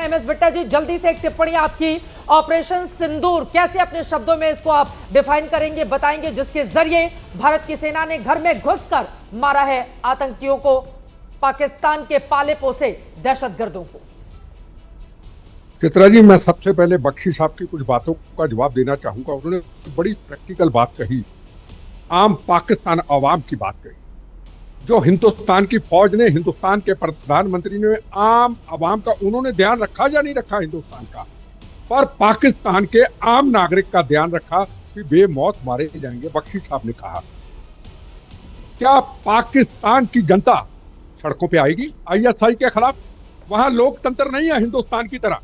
MS Bitta जी, जल्दी से एक टिप्पणी आपकी। ऑपरेशन सिंदूर कैसे अपने शब्दों में इसको आप डिफाइन करेंगे, बताएंगे, जिसके जरिए भारत की सेना ने घर में घुसकर मारा है आतंकियों को, पाकिस्तान के पाले पोसे दहशतगर्दों को। चित्रा जी, मैं सबसे पहले बख्शी साहब की कुछ बातों का जवाब देना चाहूंगा। उन्होंने बड़ी प्रैक्टिकल बात कही, आम पाकिस्तान अवाम की बात कही। जो हिंदुस्तान की फौज ने, हिंदुस्तान के प्रधानमंत्री ने आम अवाम का उन्होंने ध्यान रखा या नहीं रखा हिंदुस्तान का, पर पाकिस्तान के आम नागरिक का ध्यान रखा कि बेमौत मारे जाएंगे। बख्शी साहब ने कहा, क्या पाकिस्तान की जनता सड़कों पे आएगी आईएसआई के खिलाफ? वहां लोकतंत्र नहीं है हिंदुस्तान की तरह।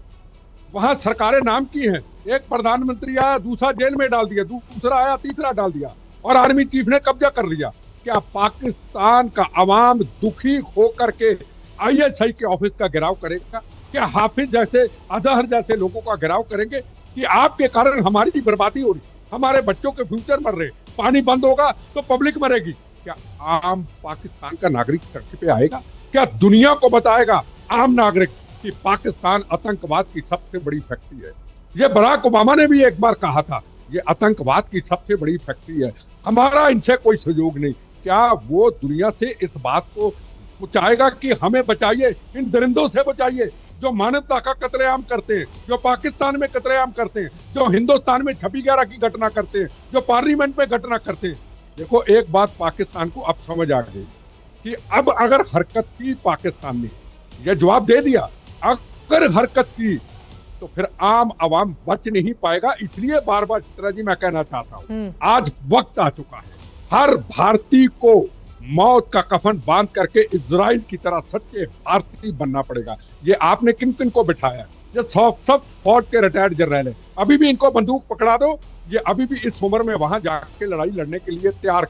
वहां सरकारें नाम की हैं, एक प्रधानमंत्री आया, दूसरा जेल में डाल दिया, दूसरा आया, तीसरा डाल दिया, और आर्मी चीफ ने कब्जा कर लिया। क्या पाकिस्तान का अवाम दुखी होकर के आईएसआई के ऑफिस का घेराव करेगा? क्या हाफिज जैसे, अजहर जैसे लोगों का घेराव करेंगे कि आपके कारण हमारी बर्बादी हो रही, हमारे बच्चों के फ्यूचर मर रहे, पानी बंद होगा तो पब्लिक मरेगी? क्या आम पाकिस्तान का नागरिक सड़क पे आएगा? क्या दुनिया को बताएगा आम नागरिक कि पाकिस्तान आतंकवाद की सबसे बड़ी फैक्ट्री है? ये बराक ओबामा ने भी एक बार कहा था, ये आतंकवाद की सबसे बड़ी फैक्ट्री है, हमारा इनसे कोई सहयोग नहीं। क्या वो दुनिया से इस बात को चाहेगा कि हमें बचाइए, इन दरिंदों से बचाइए जो मानवता का कत्लेआम करते हैं, जो पाकिस्तान में कत्लेआम करते हैं, जो हिंदुस्तान में 26/11 की घटना करते हैं, जो पार्लियामेंट में घटना करते हैं? देखो, एक बात पाकिस्तान को अब समझ आ गई कि अब अगर हरकत की पाकिस्तान ने, यह जवाब दे दिया, अगर हरकत की तो फिर आम आवाम बच नहीं पाएगा। इसलिए बार बार चित्रा जी मैं कहना चाहता हूँ, आज वक्त आ चुका है, हर भारतीय को मौत का कफन बांध करके इजराइल की तरह सच्चे भारतीय बनना पड़ेगा। ये आपने किन किन को बिठाया? ये सब फौज के रिटायर्ड जनरल है, अभी भी इनको बंदूक पकड़ा दो, ये अभी भी इस उम्र में वहां जाके लड़ाई लड़ने के लिए तैयार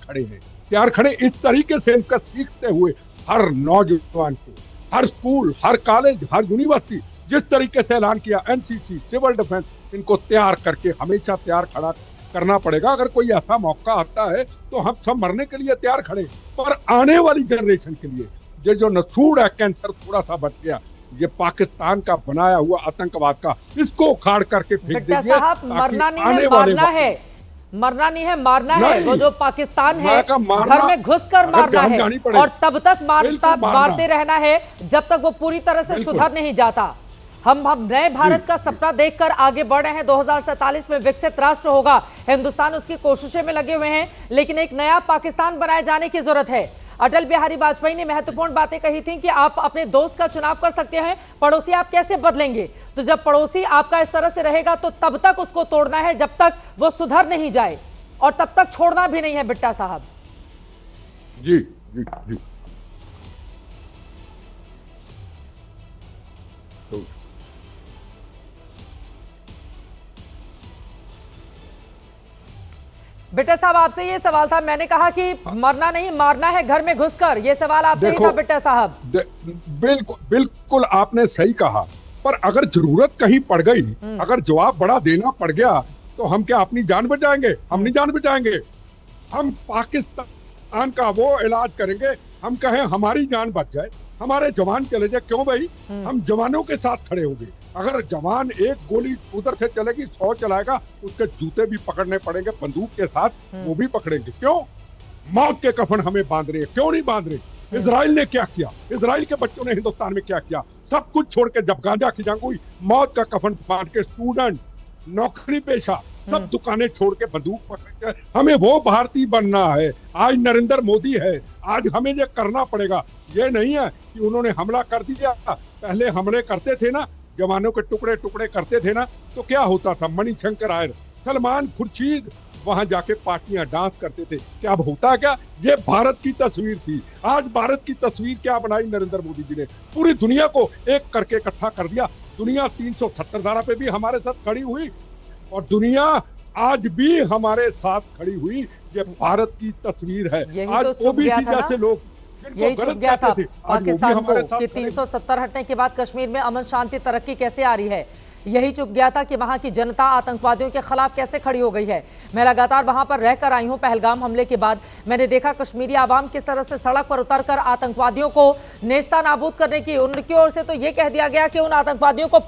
खड़े। इस तरीके से इनका सीखते हुए हर नौजवान को, हर स्कूल, हर कॉलेज, हर यूनिवर्सिटी जिस तरीके से ऐलान किया, एनसीसी, सिविल डिफेंस, इनको तैयार करके हमेशा तैयार खड़ा करना पड़ेगा। अगर कोई ऐसा मौका आता है तो हम सब मरने के लिए तैयार खड़े, पर आने वाली जनरेशन के लिए ये जो नसूड़ है, कैंसर थोड़ा सा बच गया, ये पाकिस्तान का बनाया हुआ आतंकवाद का, इसको उखाड़ करके फेंक दीजिए। मरना नहीं है, मारना है, मरना नहीं है, मारना है। वो जो पाकिस्तान है घर में घुसकर मारना है, और तब तक मारते रहना है जब तक वो पूरी तरह से सुधर नहीं जाता। हम नए भारत का सपना देखकर आगे बढ़ रहे हैं। 2047 में विकसित राष्ट्र होगा हिंदुस्तान, उसकी कोशिशों में लगे हुए हैं, लेकिन एक नया पाकिस्तान बनाए जाने की जरूरत है। अटल बिहारी वाजपेयी ने महत्वपूर्ण बातें कही थी कि आप अपने दोस्त का चुनाव कर सकते हैं, पड़ोसी आप कैसे बदलेंगे? तो जब पड़ोसी आपका इस तरह से रहेगा तो तब तक उसको तोड़ना है जब तक वो सुधर नहीं जाए, और तब तक छोड़ना भी नहीं है। बिट्टा साहब जी जी जी, बिट्टा साहब, आपसे ये सवाल था, मैंने कहा कि मरना नहीं मारना है घर में घुसकर, ये सवाल आपसे ही था बिट्टा साहब। बिल्कुल आपने सही कहा, पर अगर जरूरत कहीं पड़ गई, अगर जवाब बड़ा देना पड़ गया, तो हम क्या अपनी जान बचाएंगे? हम नहीं जान बचाएंगे। हम पाकिस्तान का वो इलाज करेंगे, हम कहें हमारी जान बच जाए, हमारे जवान चले जाए, क्यों भाई? हम जवानों के साथ खड़े होंगे। अगर जवान एक गोली उधर से चलेगी, 100 चलाएगा, उसके जूते भी पकड़ने पड़ेंगे, बंदूक के साथ वो भी पकड़ेंगे। क्यों? मौत के कफन हमें बांध रहे हैं, क्यों नहीं बांध रहे? इजराइल ने क्या किया? इजराइल के बच्चों ने हिंदुस्तान में क्या किया? सब कुछ छोड़ के, जब गांजा की जंग हुई, मौत का कफन बांध के स्टूडेंट, नौकरी पेशा, सब दुकानें छोड़ के, बंदूक पकड़ के, हमें वो भारतीय बनना है। आज नरेंद्र मोदी है, आज हमें ये करना पड़ेगा। ये नहीं है कि उन्होंने हमला कर दिया, पहले हमले करते थे ना, जवानों के टुकड़े टुकड़े करते थे ना, तो क्या होता था? मणिशंकर आयर, सलमान खुर्शीद वहां जाके पार्टियां डांस करते थे। क्या अब होता है क्या? ये भारत की तस्वीर थी। आज भारत की तस्वीर क्या बनाई नरेंद्र मोदी जी ने? पूरी दुनिया को एक करके इकट्ठा कर दिया। दुनिया 370 धारा पे भी हमारे साथ खड़ी हुई, और दुनिया आज भी हमारे साथ खड़ी हुई। ये भारत की तस्वीर है। आज ओबीसी जैसे लोग, यही चुप गया था पाकिस्तान को कि 370 हटने के बाद कश्मीर में अमन शांति तरक्की कैसे आ रही है। यही चुप गया था कि वहां की जनता आतंकवादियों के खिलाफ कैसे खड़ी हो गई है। मैं लगातार वहां पर रहकर आई हूं। पहलगाम हमले के बाद मैंने देखा कश्मीरी आवाम किस तरह से सड़क पर उतरकर आतंकवादियों को नेस्ता नाबूद करने की, उनकी ओर से तो यह कह दिया गया कि उन आतंकवादियों को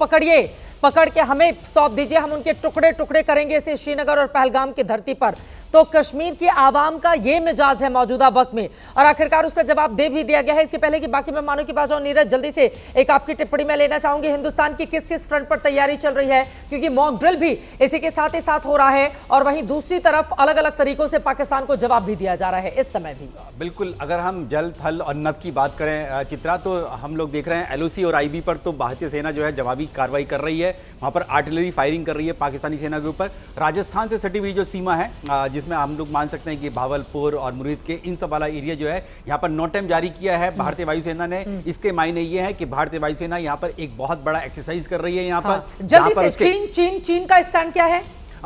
पकड़ के हमें सौंप दीजिए, हम उनके टुकड़े टुकड़े करेंगे इसे श्रीनगर और पहलगाम की धरती पर। तो कश्मीर की आवाम का ये मिजाज है मौजूदा वक्त में, और आखिरकार उसका जवाब दे भी दिया गया है। इसके पहले कि बाकी मेहमानों की पास जाऊं, नीरज जल्दी से एक आपकी टिप्पणी में लेना चाहूंगी। हिंदुस्तान की किस किस फ्रंट पर तैयारी चल रही है, क्योंकि मॉक ड्रिल भी इसी के साथ ही साथ हो रहा है, और वहीं दूसरी तरफ अलग अलग तरीकों से पाकिस्तान को जवाब भी दिया जा रहा है इस समय भी। बिल्कुल, अगर हम जल, थल और नभ की बात करें चित्रा, तो हम लोग देख रहे हैं LOC और IB पर तो भारतीय सेना जो है जवाबी कार्रवाई कर रही है। वहां पर आर्टिलरी फायरिंग कर रही है पाकिस्तानी सेना के ऊपर। राजस्थान से सटी हुई जो सीमा है, जिसमें हम लोग मान सकते हैं कि भावलपुर और मुरीद के इन सब वाला एरिया जो है, यहाँ पर नोटेम जारी किया है भारतीय वायुसेना ने। इसके मायने ये है कि भारतीय वायुसेना यहाँ पर एक बहुत बड़ा एक्सरसाइज कर रही है। यहाँ पर जल्दी से चीन का स्टैंड क्या है?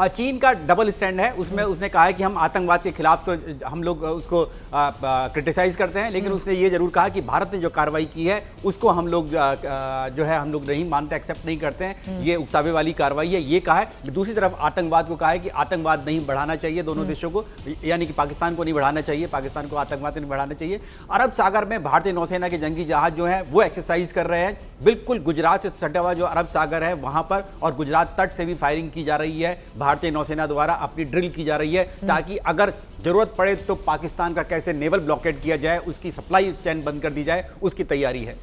चीन का डबल स्टैंड है। उसमें उसने कहा है कि हम आतंकवाद के खिलाफ तो हम लोग उसको क्रिटिसाइज करते हैं, लेकिन उसने ये जरूर कहा कि भारत ने जो कार्रवाई की है उसको हम लोग जो है हम लोग नहीं मानते, एक्सेप्ट नहीं करते हैं, ये उकसावे वाली कार्रवाई है, ये कहा है। दूसरी तरफ आतंकवाद को कहा है कि आतंकवाद नहीं बढ़ाना चाहिए दोनों देशों को, यानी कि पाकिस्तान को नहीं बढ़ाना चाहिए, पाकिस्तान को आतंकवाद नहीं बढ़ाना चाहिए। अरब सागर में भारतीय नौसेना के जंगी जहाज जो है वो एक्सरसाइज कर रहे हैं, बिल्कुल गुजरात से सटा हुआ जो अरब सागर है वहां पर, और गुजरात तट से भी फायरिंग की जा रही है, भारतीय नौसेना द्वारा अपनी ड्रिल की जा रही है, ताकि अगर जरूरत पड़े तो पाकिस्तान का कैसे नेवल ब्लॉकेड किया जाए, उसकी सप्लाई चेन बंद कर दी जाए, उसकी तैयारी है।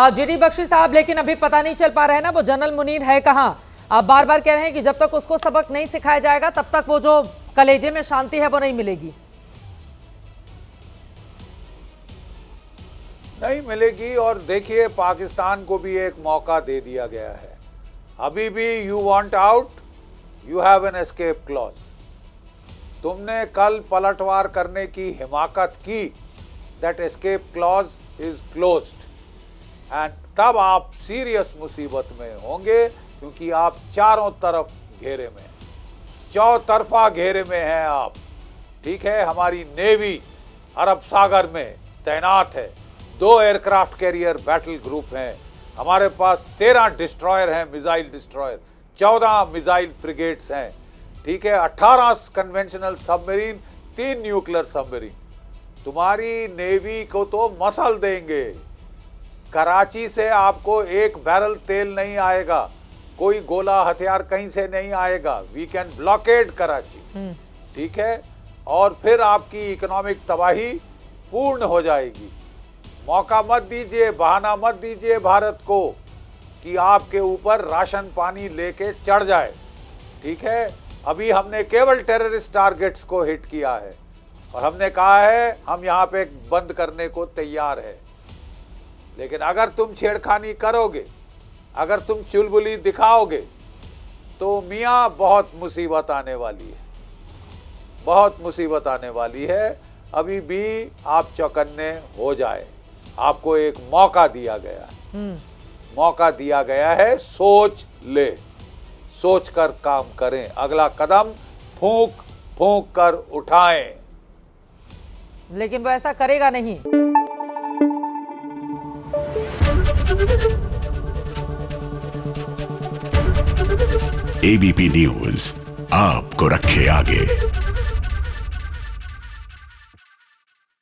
GD बख्शी साहब, लेकिन अभी पता नहीं चल पा रहा है ना वो जनरल मुनीर है कहां। आप बार बार कह रहे हैं कि जब तक उसको सबक नहीं सिखाया जाएगा तब तक वो जो कलेजे में शांति है वो नहीं मिलेगी। नहीं मिलेगी। और देखिए, पाकिस्तान को भी एक मौका दे दिया गया है। अभी भी you want out, you have an escape clause. तुमने कल पलटवार करने की हिमाकत की, that escape clause is closed, and तब आप सीरियस मुसीबत में होंगे, क्योंकि आप चारों तरफ घेरे में, चौतरफा घेरे में हैं आप। ठीक है, हमारी नेवी अरब सागर में तैनात है, 2 एयरक्राफ्ट कैरियर बैटल ग्रुप हैं, हमारे पास 13 डिस्ट्रॉयर हैं, मिसाइल डिस्ट्रॉयर, 14 मिसाइल फ्रिगेट्स हैं। ठीक है, 18 कन्वेंशनल सबमरीन, 3 न्यूक्लियर सबमरीन। तुम्हारी नेवी को तो मसल देंगे। कराची से आपको 1 बैरल तेल नहीं आएगा, कोई गोला हथियार कहीं से नहीं आएगा। We can blockade Karachi. ठीक है, और फिर आपकी इकोनॉमिक तबाही पूर्ण हो जाएगी। मौका मत दीजिए, बहाना मत दीजिए भारत को कि आपके ऊपर राशन पानी लेके चढ़ जाए। ठीक है, अभी हमने केवल टेररिस्ट टारगेट्स को हिट किया है, और हमने कहा है हम यहाँ पे बंद करने को तैयार है। लेकिन अगर तुम छेड़खानी करोगे, अगर तुम चुलबुली दिखाओगे, तो मियाँ बहुत मुसीबत आने वाली है, बहुत मुसीबत आने वाली है। अभी भी आप चौकन्ने हो जाए, आपको एक मौका दिया गया है, मौका दिया गया है। सोच ले, सोच कर काम करें, अगला कदम फूंक फूंक कर उठाएं। लेकिन वो ऐसा करेगा नहीं। ABP न्यूज आपको रखे आगे।